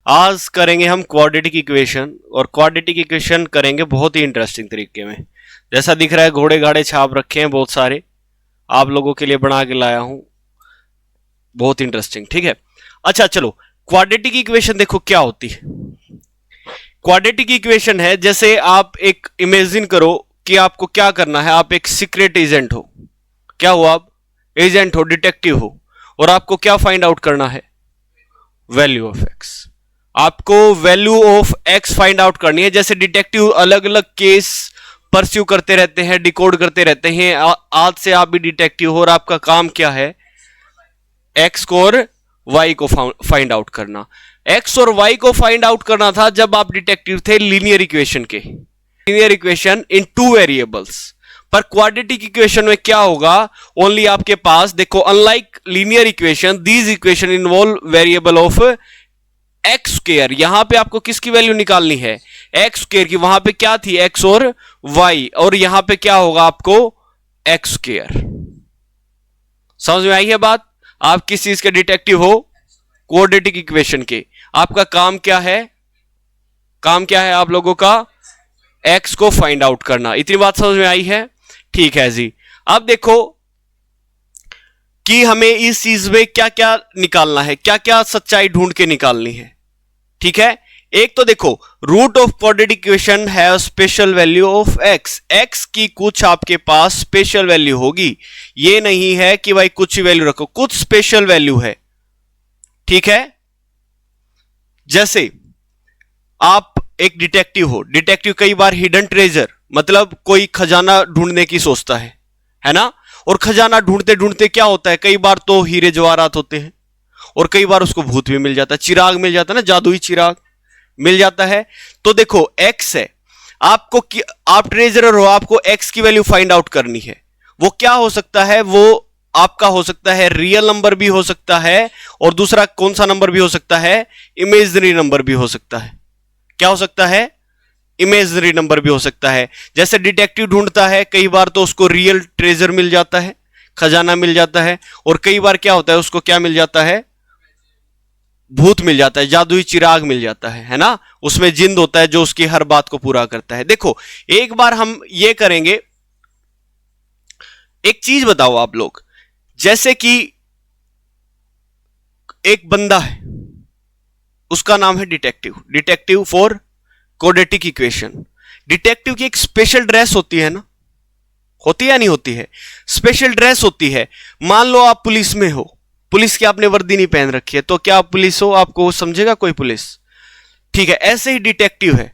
आज करेंगे हम क्वाड्रेटिक इक्वेशन, और क्वाड्रेटिक इक्वेशन करेंगे बहुत ही इंटरेस्टिंग तरीके में। जैसा दिख रहा है घोड़े गाड़े छाप रखे हैं बहुत सारे, आप लोगों के लिए बना के लाया हूं, बहुत इंटरेस्टिंग। ठीक है, अच्छा चलो क्वाड्रेटिक इक्वेशन देखो क्या होती है। क्वाड्रेटिक इक्वेशन है जैसे आप एक इमेजिन करो कि आपको क्या करना है, आप एक सीक्रेट एजेंट हो। क्या हो आप? एजेंट हो, डिटेक्टिव हो, और आपको क्या फाइंड आउट करना है? Value of X. आपको value of X find out करनी है। जैसे डिटेक्टिव अलग अलग केस परस्यू करते रहते हैं, डिकोड करते रहते हैं, आज से आप भी डिटेक्टिव हो और आपका काम क्या है? एक्स को और वाई को फाइंड आउट करना। एक्स और वाई को फाइंड आउट करना था जब आप डिटेक्टिव थे लीनियर इक्वेशन के, linear equation in two variables. पर क्वाड्रेटिक इक्वेशन में क्या होगा? ओनली आपके पास देखो, unlike linear equation, these equation involve variable of X square. यहां पे आपको किसकी वैल्यू निकालनी है? एक्स स्क्वायर की। वहां पे क्या थी? एक्स और वाई, और यहां पे क्या होगा आपको? X square. समझ में आई है बात? आप किस चीज के डिटेक्टिव हो? क्वाड्रेटिक इक्वेशन के। आपका काम क्या है? काम क्या है आप लोगों का? एक्स को फाइंड आउट करना। इतनी बात समझ में आई है? ठीक है जी। अब देखो कि हमें इस चीज में क्या क्या निकालना है, क्या क्या सच्चाई ढूंढ के निकालनी है। ठीक है, एक तो देखो, रूट ऑफ क्वाड्रेटिक इक्वेशन है special value of x. X की कुछ आपके पास स्पेशल वैल्यू होगी। ये नहीं है कि भाई कुछ ही वैल्यू रखो, कुछ स्पेशल वैल्यू है। ठीक है, जैसे आप एक डिटेक्टिव हो, डिटेक्टिव कई बार हिडन ट्रेजर मतलब कोई खजाना ढूंढने की सोचता है ना। और खजाना ढूंढते ढूंढते क्या होता है, कई बार तो हीरे जवाहरात होते हैं, और कई बार उसको भूत भी मिल जाता है, चिराग मिल जाता है ना, जादुई चिराग मिल जाता है। तो देखो एक्स है, आपको आप ट्रेजरर हो, आपको एक्स की वैल्यू फाइंड आउट करनी है। वो क्या हो सकता है? वो आपका हो सकता है रियल नंबर भी हो सकता है, और दूसरा कौन सा नंबर भी हो सकता है? इमेजिनरी नंबर भी हो सकता है। क्या हो सकता है? इमेजिनरी नंबर भी हो सकता है। जैसे डिटेक्टिव ढूंढता है, कई बार तो उसको रियल ट्रेजर मिल जाता है, खजाना मिल जाता है, और कई बार क्या होता है, उसको क्या मिल जाता है? भूत मिल जाता है, जादुई चिराग मिल जाता है ना। उसमें जिंद होता है जो उसकी हर बात को पूरा करता है। देखो एक बार हम ये करेंगे, एक चीज बताओ आप लोग, जैसे कि एक बंदा है, उसका नाम है detective, detective for quadratic equation. Detective की एक स्पेशल ड्रेस होती है ना, होती है या नहीं होती है? स्पेशल ड्रेस होती है। मान लो आप पुलिस में हो, पुलिस की आपने वर्दी नहीं पहन रखी है, तो क्या आप पुलिस हो? आपको समझेगा कोई पुलिस? ठीक है, ऐसे ही डिटेक्टिव है।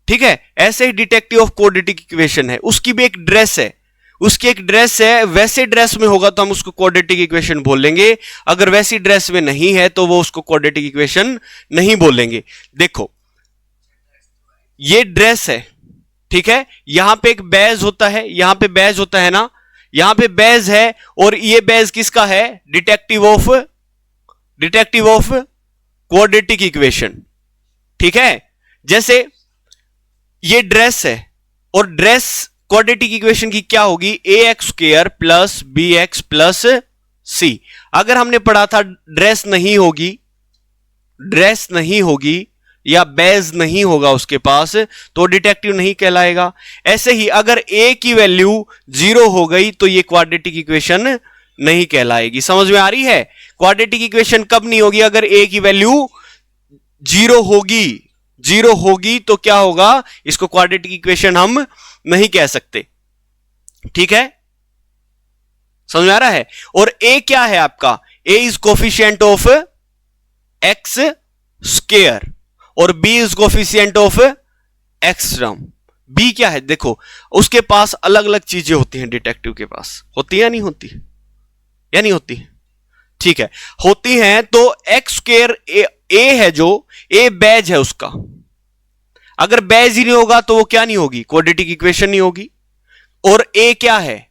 ठीक है, ऐसे ही डिटेक्टिव ऑफ क्वाड्रेटिक इक्वेशन है, उसकी भी एक ड्रेस है, उसकी एक ड्रेस है। वैसे ड्रेस में होगा तो हम उसको क्वाड्रेटिक इक्वेशन बोलेंगे, अगर वैसी ड्रेस में नहीं है तो वो उसको क्वाड्रेटिक इक्वेशन नहीं बोलेंगे। देखो ये ड्रेस है, ठीक है, यहां पे एक बैज होता है, यहां पे बैज होता है ना, यहां पे बैज है, और ये बैज किसका है? Detective of quadratic equation. ठीक है, जैसे ये ड्रेस है, और ड्रेस क्वाड्रेटिक इक्वेशन की क्या होगी? A X square plus B X plus C. अगर हमने पढ़ा था ड्रेस नहीं होगी, ड्रेस नहीं होगी या बेज नहीं होगा उसके पास, तो डिटेक्टिव नहीं कहलाएगा। ऐसे ही अगर ए की वैल्यू 0 हो गई तो ये क्वाड्रेटिक इक्वेशन नहीं कहलाएगी। समझ में आ रही है? क्वाड्रेटिक इक्वेशन कब नहीं होगी? अगर ए की वैल्यू 0 होगी, 0 होगी तो क्या होगा? इसको क्वाड्रेटिक इक्वेशन हम नहीं कह सकते। ठीक है, समझ में आ रहा है? और ए क्या है आपका? A is coefficient of X square, और B is coefficient of X term. B क्या है? देखो उसके पास अलग अलग चीजें होती हैं, डिटेक्टिव के पास होती है या नहीं होती है? या नहीं होती है? ठीक है, होती हैं। तो एक्स स्क्वायर ए है, जो ए बैज है उसका, अगर बैज ही नहीं होगा तो वो क्या नहीं होगी? क्वाड्रेटिक इक्वेशन नहीं होगी। और ए क्या है?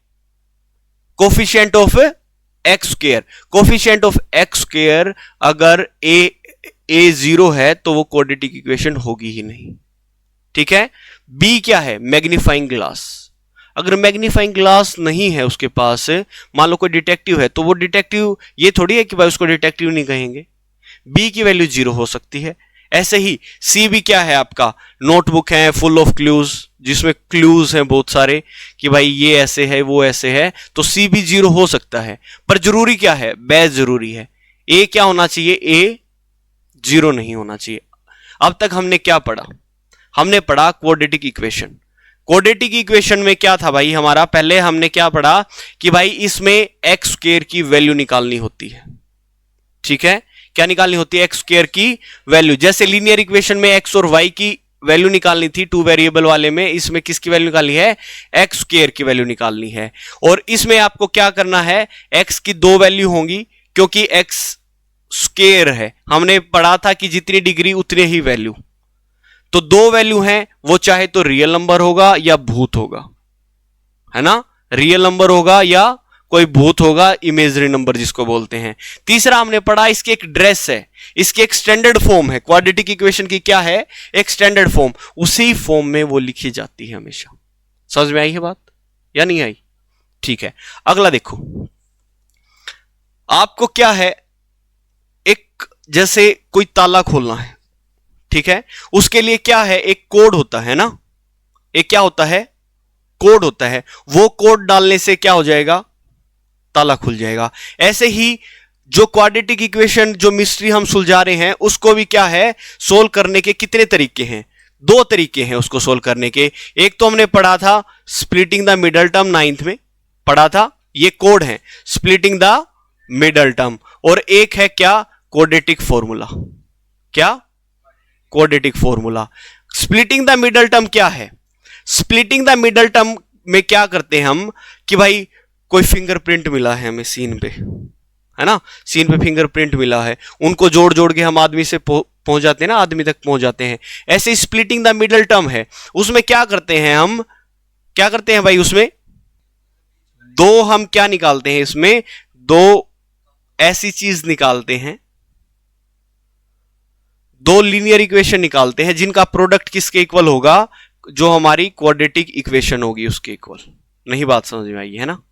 Coefficient of X square. Coefficient of X square अगर ए 0 है तो वो क्वाड्रेटिक इक्वेशन होगी ही नहीं। ठीक है, बी क्या है? Magnifying glass. अगर मैग्नीफाइंग ग्लास नहीं है उसके पास, मान लो कोई डिटेक्टिव है, तो वो डिटेक्टिव ये थोड़ी है कि भाई उसको डिटेक्टिव नहीं कहेंगे। बी की वैल्यू 0 हो सकती है, ऐसे ही सी भी क्या है आपका, नोटबुक है फुल ऑफ क्लूज, जिसमें क्लूज हैं बहुत सारे कि भाई ये ऐसे है वो ऐसे है, तो सी भी 0 हो सकता है। पर जरूरी क्या है, बेस जरूरी है। ए क्या होना चाहिए, ए 0 नहीं होना चाहिए। अब तक हमने क्या पढ़ा, हमने पढ़ा क्वाड्रेटिक इक्वेशन। क्वाड्रेटिक इक्वेशन में क्या था भाई हमारा, पहले हमने क्या पढ़ा कि भाई इसमें एक्स स्क्वायर की वैल्यू निकालनी होती है। ठीक है, क्या निकालनी होती है, एक्स स्क्वायर की वैल्यू। जैसे लीनियर इक्वेशन में एक्स और वाई की वैल्यू निकालनी थी, 2 वेरिएबल वाले में, इसमें किसकी वैल्यू निकालनी है, एक्स स्क्वायर की वैल्यू निकालनी है। और इसमें आपको क्या करना है, एक्स की 2 वैल्यू होंगी, क्योंकि एक्स स्क्वायर है। हमने पढ़ा था कि जितनी डिग्री उतने ही वैल्यू, तो 2 वैल्यू हैं, वो चाहे तो रियल नंबर होगा या भूत होगा, है ना, रियल नंबर होगा या कोई भूत होगा, इमेजरी नंबर जिसको बोलते हैं। तीसरा हमने पढ़ा इसकी एक ड्रेस है, इसकी एक स्टैंडर्ड फॉर्म है। क्वाड्रेटिक इक्वेशन की क्या है, एक स्टैंडर्ड फॉर्म, उसी फॉर्म में वो लिखी जाती है हमेशा। समझ में आई है बात या नहीं आई? ठीक है, अगला देखो, आपको क्या है, एक जैसे कोई ताला खोलना है, ठीक है, उसके लिए क्या है, एक कोड होता है ना, एक क्या होता है, कोड होता है। वो कोड डालने से क्या हो जाएगा, ताला खुल जाएगा। ऐसे ही जो क्वाड्रेटिक इक्वेशन, जो मिस्ट्री हम सुलझा रहे हैं, उसको भी क्या है, सोल्व करने के कितने तरीके हैं, 2 तरीके हैं उसको सोल्व करने के। एक तो हमने पढ़ा था splitting the middle term, 9th में पढ़ा था, ये कोड है स्प्लिटिंग द मिडल टर्म। और एक है क्या, क्वाड्रेटिक फॉर्मूला। क्या, quadratic formula. Splitting the middle term क्या है, स्प्लिटिंग द मिडल टर्म में क्या करते हैं हम कि भाई कोई फिंगरप्रिंट मिला है हमें सीन पे, है ना, सीन पे फिंगरप्रिंट मिला है, उनको जोड़ जोड़ के हम आदमी से पहुंच जाते हैं ना, आदमी तक पहुंच जाते हैं। ऐसे स्प्लिटिंग द मिडल टर्म है, उसमें क्या करते हैं हम, क्या करते हैं भाई, उसमें 2 हम क्या निकालते हैं, इसमें 2 ऐसी चीज निकालते हैं, 2 लीनियर इक्वेशन निकालते हैं जिनका प्रोडक्ट किसके इक्वल होगा, जो हमारी क्वाड्रेटिक इक्वेशन होगी उसके इक्वल। नहीं बात समझ में आई है ना?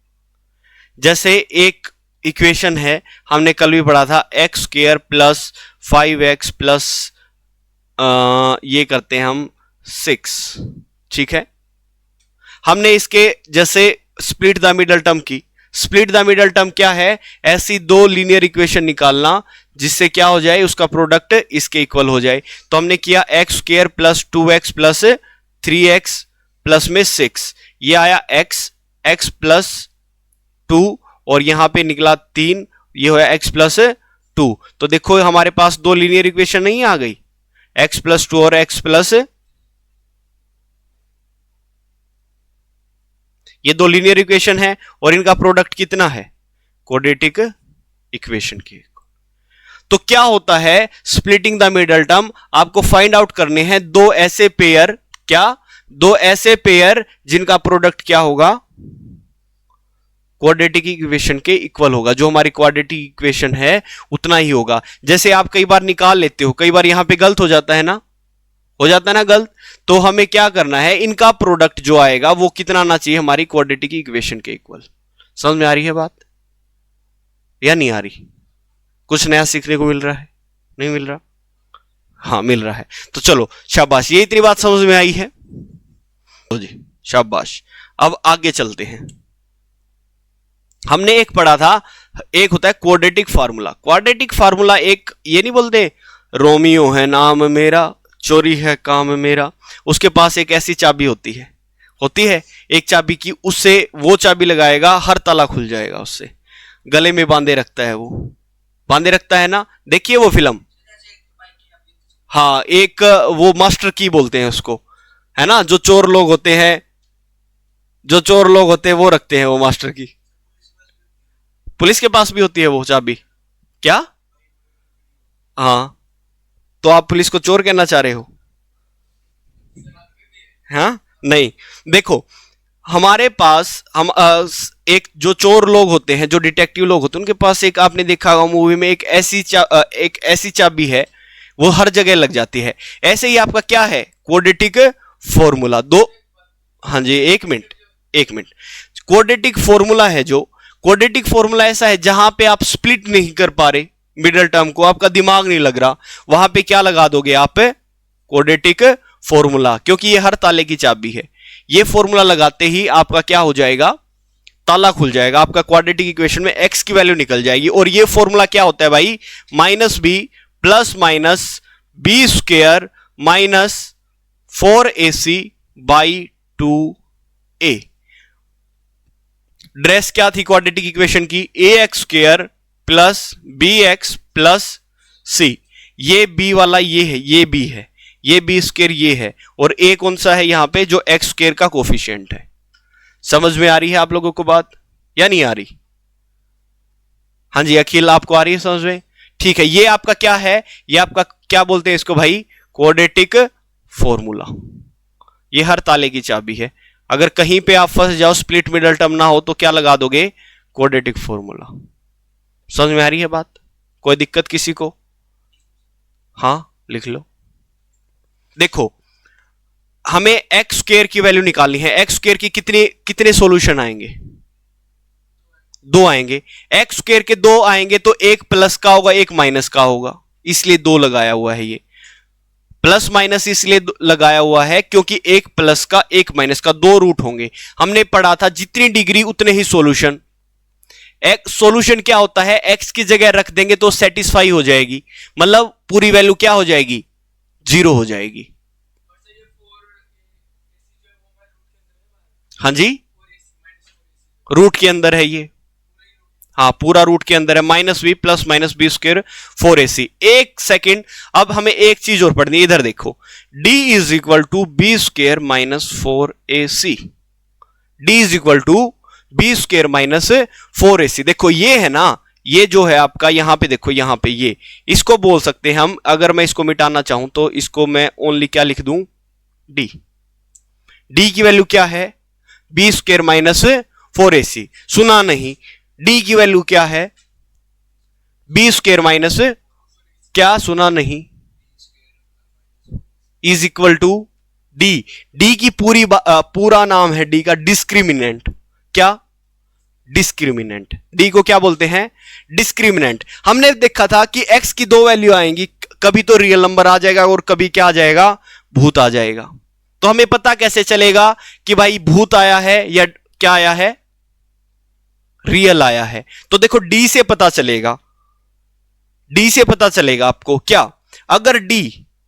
जैसे एक इक्वेशन है, हमने कल भी पढ़ा था, x square plus 5x plus ये करते हैं हम 6, ठीक है। हमने इसके जैसे स्प्लिट द मिडल टर्म की, स्प्लिट द मिडल टर्म क्या है, ऐसी 2 लीनियर इक्वेशन निकालना जिससे क्या हो जाए, उसका प्रोडक्ट इसके इक्वल हो जाए। तो हमने किया x square plus 2x plus 3x plus में 6, ये आया x प्लस 2 और यहां पे निकला 3, ये होया x प्लस 2। तो देखो हमारे पास 2 लीनियर इक्वेशन नहीं आ गई, x प्लस 2 और x प्लस, ये 2 लीनियर इक्वेशन है और इनका प्रोडक्ट कितना है, क्वाड्रेटिक इक्वेशन की। तो क्या होता है, स्प्लिटिंग द मिडल टर्म, आपको फाइंड आउट करने हैं 2 ऐसे पेयर, क्या, 2 ऐसे पेयर जिनका प्रोडक्ट क्या होगा, क्वाड्रेटिक इक्वेशन के इक्वल होगा। जो हमारी क्वाड्रेटिक इक्वेशन है उतना ही होगा। जैसे आप कई बार निकाल लेते हो, कई बार यहां पे गलत हो जाता है ना, हो जाता है ना गलत, तो हमें क्या करना है, इनका प्रोडक्ट जो आएगा वो कितना आना चाहिए, हमारी क्वाड्रेटिक इक्वेशन के इक्वल। समझ में आ रही है बात या नहीं आ रही? कुछ नया सीखने को मिल रहा है, नहीं मिल रहा? हाँ मिल रहा है, तो चलो शाबाश, ये इतनी बात समझ में आई है तो जी शाबाश। अब आगे चलते हैं। हमने एक पढ़ा था, एक होता है क्वाड्रेटिक फार्मूला। क्वाड्रेटिक फार्मूला एक, ये नहीं बोलते रोमियो है नाम मेरा, चोरी है काम मेरा, उसके पास एक ऐसी चाबी होती है एक चाबी की, उससे वो चाबी लगाएगा हर ताला खुल जाएगा, उससे गले में बांधे रखता है, वो बांधे रखता है ना, देखिए वो फिल्म, हाँ एक वो मास्टर की बोलते हैं उसको, है ना, जो चोर लोग होते हैं, वो रखते हैं वो मास्टर की। पुलिस के पास भी होती है वो चाबी क्या? हाँ, तो आप पुलिस को चोर कहना चाह रहे हो? हाँ नहीं, देखो हमारे पास हम एक जो चोर लोग होते हैं, जो डिटेक्टिव लोग होते हैं, उनके पास एक, आपने देखा होगा मूवी में, एक ऐसी चाबी है, वो हर जगह लग जाती है। ऐसे ही आपका क्या है, क्वाड्रेटिक फॉर्मूला। हाँ जी, एक मिनट, क्वाड्रेटिक फॉर्मूला है, जो क्वाड्रेटिक फॉर्मूला ऐसा है जहां पे आप स्प्लिट नहीं कर पा रहे, मिडल टर्म को, आपका दिमाग नहीं लग रहा, वहां पे क्या लगा दोगे आप? क्वाड्रेटिक फॉर्मूला, क्योंकि ये हर ताले की चाबी है। ये फॉर्मूला लगाते ही आपका क्या हो जाएगा? ताला खुल जाएगा, आपका क्वाड्रेटिक इक्वेशन में x की वैल्यू निकल जाएगी। और ये फॉर्मूला क्या होता है भाई? Minus b plus minus b square minus 4ac by 2a। ड्रेस क्या थी क्वाड्रेटिक इक्वेशन की? ax square plus bx plus c। ये b वाला ये है, ये b है, ये b स्क्वायर ये है, और a कौन सा है यहां पे? जो x स्क्वायर का कोफिशिएंट है। समझ में आ रही है आप लोगों को बात या नहीं आ रही? हाँ जी अखिल, आपको आ रही है समझ में? ठीक है, ये आपका क्या है? ये आपका क्या बोलते हैं इसको भाई? Quadratic formula. ये हर ताले की चाबी है। अगर कहीं पे आप फंस जाओ, स्प्लिट मिडल टर्म ना हो, तो क्या लगा दोगे? Quadratic formula. समझ में आ रही है बात? कोई दिक्कत किसी को? हाँ लिख लो। देखो हमें एक्स स्क्वायर की वैल्यू निकालनी है। एक्स स्क्वायर की कितने सॉल्यूशन आएंगे? 2 आएंगे। एक्स स्क्वायर के 2 आएंगे तो एक प्लस का होगा, एक माइनस का होगा, इसलिए 2 लगाया हुआ है। ये प्लस माइनस इसलिए लगाया हुआ है क्योंकि एक प्लस का एक माइनस का 2 रूट होंगे। हमने पढ़ा था जितनी डिग्री उतने ही सॉल्यूशन। सॉल्यूशन क्या होता है? एक्स की जगह रख देंगे तो सेटिस्फाई हो जाएगी, मतलब पूरी वैल्यू क्या हो जाएगी? 0 हो जाएगी। हाँ जी, रूट के अंदर है ये। हाँ पूरा रूट के अंदर है। Minus b plus minus b square 4ac। एक सेकेंड, अब हमें एक चीज और पढ़नी है। इधर देखो, d is equal to b square minus 4ac। d is equal to b square minus 4ac। देखो ये है ना, ये जो है आपका यहां पे, देखो यहां पे ये, इसको बोल सकते हैं हम, अगर मैं इसको मिटाना चाहूं तो इसको मैं ओनली क्या लिख दूं? d। d की वैल्यू क्या है? B square minus 4ac। सुना नहीं, d की वैल्यू क्या है? बी स्क्वायर माइनस, क्या सुना नहीं? Is equal to d। d की पूरा नाम है d का डिस्क्रिमिनेंट। क्या? डिस्क्रिमिनेंट। d को क्या बोलते हैं? डिस्क्रिमिनेंट। हमने देखा था कि x की 2 वैल्यू आएंगी, कभी तो रियल नंबर आ जाएगा और कभी क्या आ जाएगा? भूत आ जाएगा। तो हमें पता कैसे चलेगा कि भाई भूत आया है या क्या आया है? रियल आया है। तो देखो d से पता चलेगा, d से पता चलेगा आपको क्या? अगर d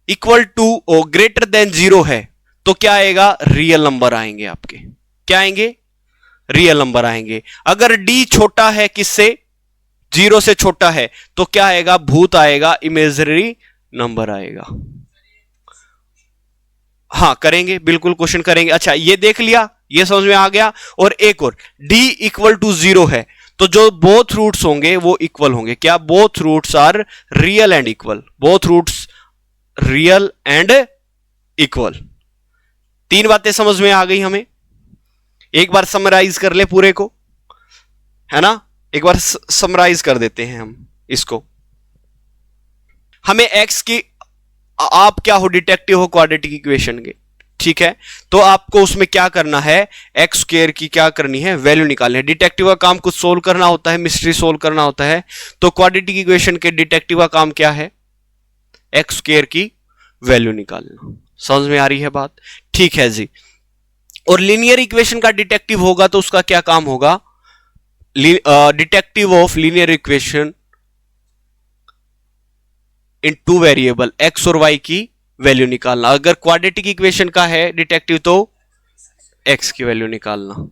इक्वल टू और ग्रेटर देन 0 है तो क्या आएगा? रियल नंबर आएंगे आपके। क्या आएंगे? रियल नंबर आएंगे। अगर d छोटा है किससे? 0 से छोटा है तो क्या आएगा? भूत आएगा, इमेजिनरी नंबर आएगा। हाँ करेंगे, बिल्कुल क्वेश्चन करेंगे। अच्छा ये देख लिया, ये समझ में आ गया। और एक और, d इक्वल टू 0 है तो जो बोथ रूट्स होंगे वो इक्वल होंगे। क्या? Both roots are real and equal. Both roots real and equal. 3 बातें समझ में आ गई हमें। एक बार समराइज कर ले पूरे को, है ना? एक बार समराइज कर देते हैं हम इसको। हमें x की, आप क्या हो? डिटेक्टिव हो क्वाड्रेटिक इक्वेशन के, ठीक है? तो आपको उसमें क्या करना है? एक्स स्क्वायर की क्या करनी है? वैल्यू निकालनी है। डिटेक्टिव का काम कुछ सोल्व करना होता है, मिस्ट्री सोल्व करना होता है। तो क्वाड्रेटिक इक्वेशन के डिटेक्टिव का काम क्या है? एक्स स्क्वायर की वैल्यू निकालना। समझ में आ रही है बात? ठीक है जी। और लीनियर इक्वेशन का डिटेक्टिव होगा तो उसका क्या काम होगा? Detective of linear equation in 2 variable x और वाई की वैल्यू निकालना। अगर क्वाड्रेटिक इक्वेशन का है डिटेक्टिव तो एक्स की वैल्यू निकालना,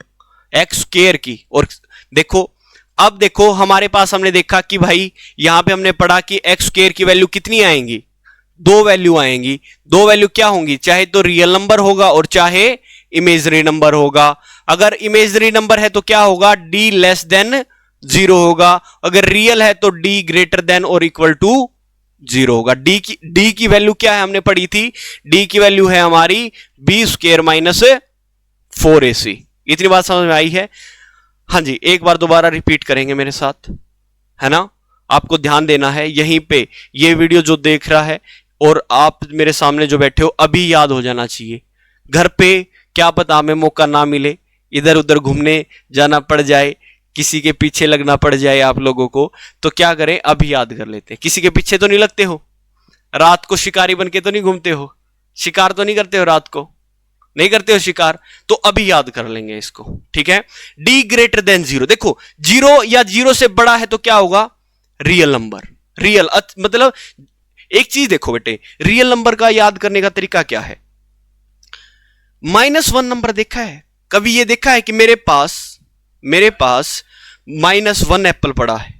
एक्स स्क्वायर की। और देखो, अब देखो हमारे पास, हमने देखा कि भाई यहां पे हमने पढ़ा कि एक्स स्क्वायर की वैल्यू कितनी आएंगी? 2 वैल्यू आएंगी। 2 वैल्यू क्या होंगी? चाहे तो रियल नंबर होगा और चाहे इमेजिनरी नंबर होगा। अगर इमेजिनरी नंबर है तो क्या होगा? d लेस देन 0 होगा। अगर रियल है तो d ग्रेटर देन और इक्वल टू 0 होगा। d की वैल्यू क्या है? हमने पढ़ी थी, d की वैल्यू है हमारी बी स्क्वायर माइनस 4ac। इतनी बात समझ में आई है? हाँ जी, एक बार दोबारा रिपीट करेंगे मेरे साथ, है ना? आपको ध्यान देना है यहीं पे। ये वीडियो जो देख रहा है और आप मेरे सामने जो बैठे हो, अभी याद हो जाना चाहिए। घर पे क्या पता हमें मौका ना मिले, इधर उधर घूमने जाना पड़ जाए, किसी के पीछे लगना पड़ जाए आप लोगों को, तो क्या करें, अभी याद कर लेते हैं। किसी के पीछे तो नहीं लगते हो, रात को शिकारी बन के तो नहीं घूमते हो, शिकार तो नहीं करते हो, रात को नहीं करते हो शिकार, तो अभी याद कर लेंगे इसको, ठीक है। डी ग्रेटर देन जीरो, देखो जीरो या जीरो से बड़ा है तो क्या होगा, रियल नंबर। रियल मतलब एक चीज देखो बेटे, रियल नंबर का याद करने का तरीका क्या है। -1 नंबर देखा है कभी, ये देखा है कि मेरे पास -1 एप्पल पड़ा है,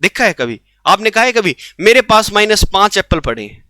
देखा है कभी आपने, कहा है कभी मेरे पास -5 एप्पल पड़े हैं,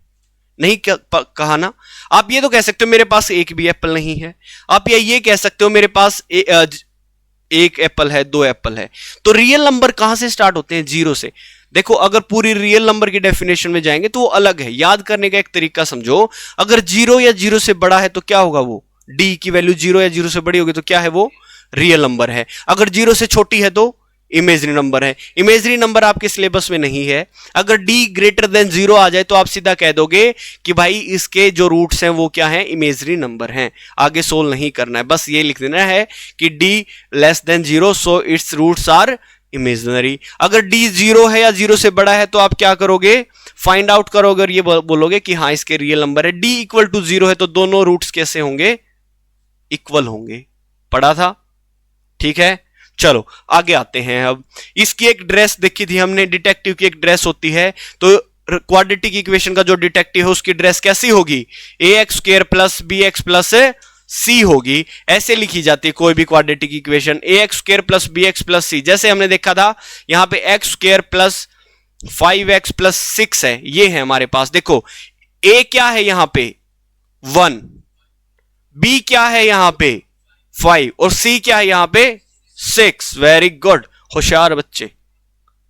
नहीं कहा ना। आप ये तो कह सकते हो मेरे पास एक भी एप्पल नहीं है, आप ये कह सकते हो मेरे पास एक एप्पल है, 2 एप्पल है। तो रियल नंबर कहां से स्टार्ट होते हैं, जीरो से। देखो अगर पूरी रियल नंबर की डेफिनेशन में जाएंगे तो वो अलग है, याद करने का एक तरीका समझो। अगर जीरो या जीरो से बड़ा है तो क्या होगा, वो डी की वैल्यू जीरो या जीरो से बड़ी होगी तो क्या है, वो रियल नंबर है। अगर जीरो से छोटी है तो इमेजरी नंबर है। इमेजरी नंबर आपके सिलेबस में नहीं है। अगर डी ग्रेटर देन जीरो आ जाए तो आप सीधा कह दोगे कि भाई इसके जो रूट्स हैं वो क्या है, इमेजरी नंबर हैं, आगे सोल्व नहीं करना है, बस ये लिख देना है कि D less than zero so it's roots are imaginary. अगर डी जीरो है या जीरो से बड़ा है तो आप क्या करोगे, फाइंड आउट करोगे और ये बोलोगे कि हाँ इसके रियल नंबर है। डी इक्वल टू जीरो है तो दोनों रूट्स कैसे होंगे, इक्वल होंगे, पढ़ा था, ठीक है। चलो आगे आते हैं। अब इसकी एक ड्रेस देखी थी हमने, डिटेक्टिव की एक ड्रेस होती है, तो क्वाड्रेटिक इक्वेशन का जो डिटेक्टिव है उसकी ड्रेस कैसी होगी, ax² plus bx plus c होगी। ऐसे लिखी जाती है कोई भी quadratic equation, ax² plus bx plus c। जैसे हमने देखा था यहां पे x² प्लस 5x प्लस 6 है, ये है हमारे पास। देखो a क्या है यहां पे 1, b क्या है यहां पे 5 और c क्या है यहां पे 6। वेरी गुड, होशियार बच्चे,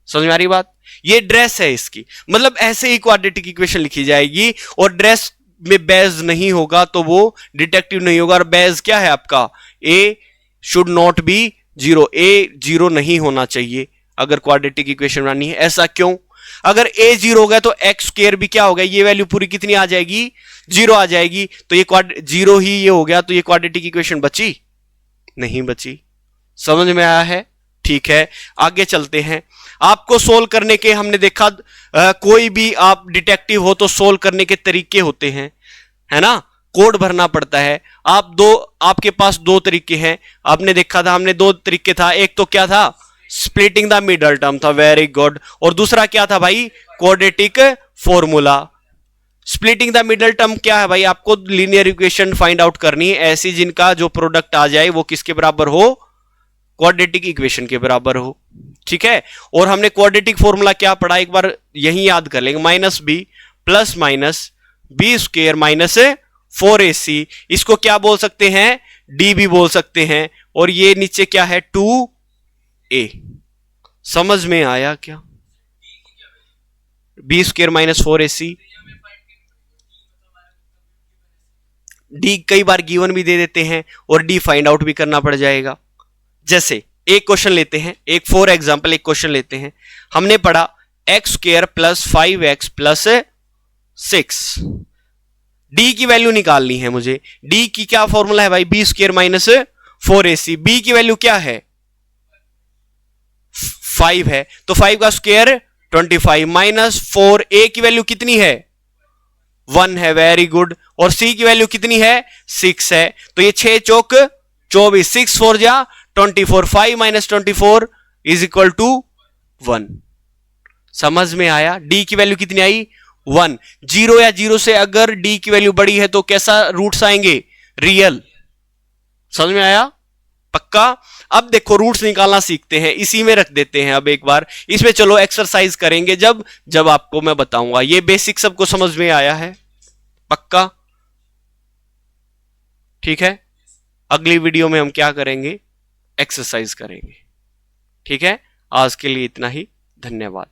समझ में आ रही बात। ये ड्रेस है इसकी, मतलब ऐसे ही क्वाड्रेटिक इक्वेशन लिखी जाएगी और ड्रेस में बेज नहीं होगा तो वो डिटेक्टिव नहीं होगा। और बेज क्या है आपका, A should not be zero, A zero नहीं होना चाहिए अगर क्वाड्रेटिक इक्वेशन बनानी है। ऐसा क्यों, अगर ए जीरो हो गया तो x² भी क्या हो गया, ये वैल्यू पूरी कितनी आ जाएगी, जीरो आ जाएगी। तो ये जीरो ही ये हो गया, तो ये क्वाड्रेटिक इक्वेशन बची नहीं बची। समझ में आया है, ठीक है। आगे चलते हैं। आपको सोल्व करने के हमने देखा कोई भी आप डिटेक्टिव हो तो सोल्व करने के तरीके होते हैं, है ना, कोड भरना पड़ता है। आपके पास 2 तरीके हैं, आपने देखा था हमने 2 तरीके था। एक तो क्या था, स्प्लिटिंग द मिडल टर्म था, वेरी गुड। और दूसरा क्या था भाई, quadratic formula. Splitting the middle term क्या है भाई, आपको लीनियर इक्वेशन फाइंड आउट करनी है ऐसी जिनका जो प्रोडक्ट आ जाए वो किसके बराबर हो, क्वाड्रेटिक इक्वेशन के बराबर हो, ठीक है। और हमने क्वाड्रेटिक फॉर्मूला क्या पढ़ा, एक बार यही याद कर लेंगे, -b plus minus b² minus 4ac। इसको क्या बोल सकते हैं, d भी बोल सकते हैं। और ये नीचे क्या है 2a। समझ में आया क्या, b² माइनस 4ac। d कई बार गिवन भी दे देते हैं और d फाइंड आउट भी करना पड़ जाएगा। जैसे एक क्वेश्चन लेते हैं, एक फॉर एग्जांपल एक क्वेश्चन लेते हैं। हमने पढ़ा x² plus 5x plus 6, d की वैल्यू निकालनी है मुझे। d की क्या फॉर्मूला है भाई, b² माइनस 4ac। b की वैल्यू क्या है 5 है, तो 5 का स्क्वायर 25 माइनस 4a की वैल्यू कितनी है 1 है, वेरी गुड। और c की वैल्यू कितनी है 6 है, तो ये 6 चौक 24, 6 4 जा 24, 5 माइनस 24 इज इक्वल टू 1। समझ में आया, d की वैल्यू कितनी आई 1। जीरो या जीरो से अगर d की वैल्यू बड़ी है तो कैसा रूट्स आएंगे, रियल। समझ में आया, पक्का। अब देखो रूट्स निकालना सीखते हैं, इसी में रख देते हैं। अब एक बार इसमें चलो एक्सरसाइज करेंगे जब आपको मैं बताऊंगा। ये बेसिक सबको समझ में आया है, पक्का, ठीक है। अगली वीडियो में हम क्या करेंगे, एक्सरसाइज करेंगे, ठीक है। आज के लिए इतना ही, धन्यवाद।